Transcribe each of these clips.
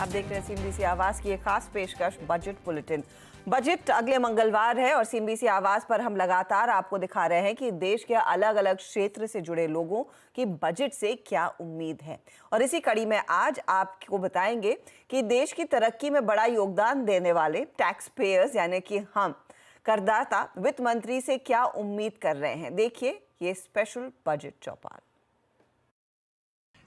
आप देख रहे हैं सीएनबीसी आवाज की एक खास पेशकश बजट बुलेटिन। बजट अगले मंगलवार है और सीएनबीसी आवाज पर हम लगातार आपको दिखा रहे हैं कि देश के अलग अलग क्षेत्र से जुड़े लोगों की बजट से क्या उम्मीद है। और इसी कड़ी में आज आपको बताएंगे कि देश की तरक्की में बड़ा योगदान देने वाले टैक्स पेयर्स यानी कि हम करदाता वित्त मंत्री से क्या उम्मीद कर रहे हैं। देखिए ये स्पेशल बजट चौपाल।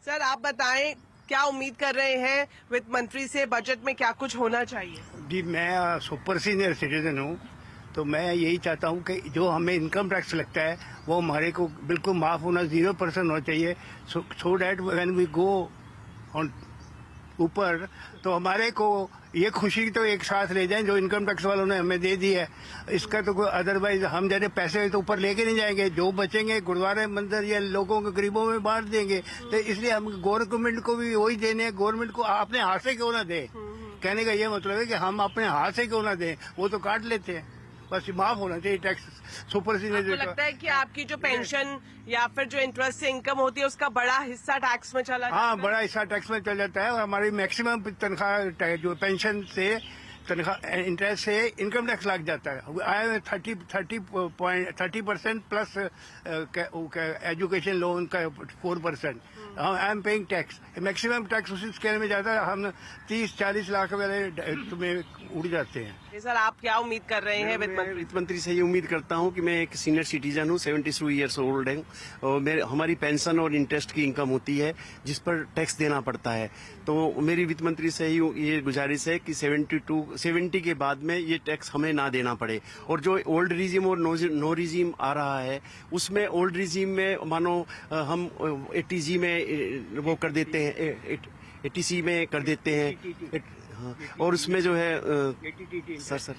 सर आप बताएं क्या उम्मीद कर रहे हैं वित्त मंत्री से, बजट में क्या कुछ होना चाहिए? जी मैं सुपर सीनियर सिटीजन हूँ, तो मैं यही चाहता हूँ कि जो हमें इनकम टैक्स लगता है वो हमारे को बिल्कुल माफ़ होना 0% होना चाहिए, so that when we go on ऊपर तो हमारे को ये खुशी तो एक साथ ले जाएं जो इनकम टैक्स वालों ने हमें दे दी है। इसका तो कोई अदरवाइज हम जैसे पैसे तो ऊपर लेके नहीं जाएंगे, जो बचेंगे गुरुद्वारे मंदिर या लोगों को गरीबों में बांट देंगे। तो इसलिए हम गवर्नमेंट को भी वही देने हैं, गवर्नमेंट को अपने हाथ से क्यों ना दे। कहने का ये मतलब है कि हम अपने हाथ से क्यों ना दें, वो तो काट लेते हैं। बस माफ होना चाहिए टैक्स सुपर सीनियर। आपको लगता है कि आपकी जो पेंशन या फिर जो इंटरेस्ट से इनकम होती है उसका बड़ा हिस्सा टैक्स में चला जाता है? हाँ, बड़ा हिस्सा टैक्स में चल जाता है और हमारी मैक्सिमम तनख्वाह जो पेंशन से तनख्वाह इंटरेस्ट से इनकम टैक्स लग जाता है। आई 30% प्लस एजुकेशन लोन का 4%। I am paying tax, maximum tax उसी स्केल में जाता है। हम 30-40 लाख वाले तुम्हें उड़ जाते हैं। सर आप क्या उम्मीद कर रहे हैं वित्त मंत्री से ये उम्मीद करता हूँ कि मैं एक सीनियर सिटीजन हूँ, 72 ईयर्स ओल्ड हूँ और हमारी पेंशन और इंटरेस्ट की इनकम होती है जिस पर टैक्स देना पड़ता है। तो मेरी वित्त मंत्री से ही ये गुजारिश है कि 70 के बाद में ये टैक्स हमें ना देना पड़े। और जो ओल्ड रिजीम और नो रिजीम आ रहा है उसमें ओल्ड रिजीम में मानो हम 80G में वो कर देते हैं, 80C में कर देते हैं। हाँ, और उसमें जो है सर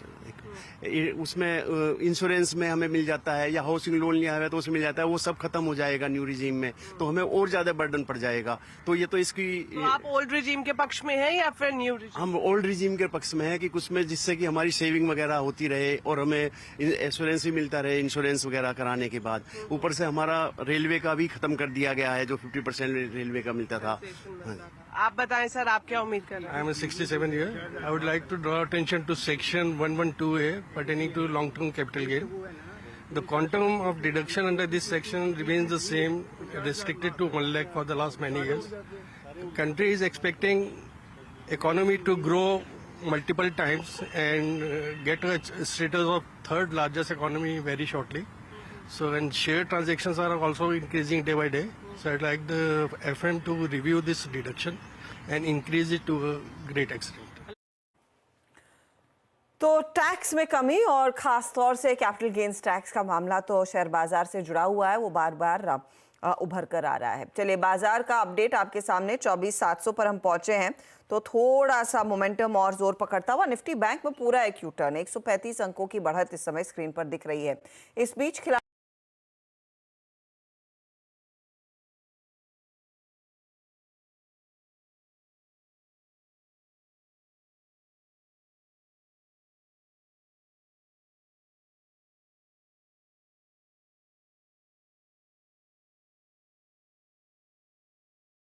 उसमें इंश्योरेंस में हमें मिल जाता है या हाउसिंग लोन लिया है तो उसमें मिल जाता है, वो सब खत्म हो जाएगा न्यू रिजीम में, तो हमें और ज्यादा बर्डन पड़ जाएगा। तो ये तो इसकी तो आप ओल्ड रिजीम के पक्ष में हैं या फिर न्यू रिजीम? हम ओल्ड रिजीम के पक्ष में है कि कुछ में जिससे कि हमारी सेविंग वगैरह होती रहे और हमें इंश्योरेंस भी मिलता रहे इंश्योरेंस वगैरह कराने के बाद। ऊपर से हमारा रेलवे का भी खत्म कर दिया गया है जो 50% रेलवे का मिलता था। आप बताएं सर आप क्या उम्मीद कर रहे हैं? I am 67 years. I would like to draw attention to section 112A pertaining to long-term capital gain. The quantum of deduction under this section remains the same, restricted to 1 lakh for the last many years. The country is expecting economy to grow multiple times and get a status of third largest economy very shortly. So, and share transactions are also increasing day by day. So, I'd like the FM to review this deduction and increase it to a great extent. तो tax में कमी और खास तौर से capital gains tax का मामला तो शेयर बाजार से जुड़ा हुआ है, वो बार बार उभर कर आ रहा है। चलिए बाजार का अपडेट आपके सामने 24,700 पर हम पहुंचे हैं, तो थोड़ा सा मोमेंटम और जोर पकड़ता हुआ निफ्टी बैंक में पूरा एक यू टर्न, 135 अंकों की बढ़त इस समय स्क्रीन पर दिख रही है। इस बीच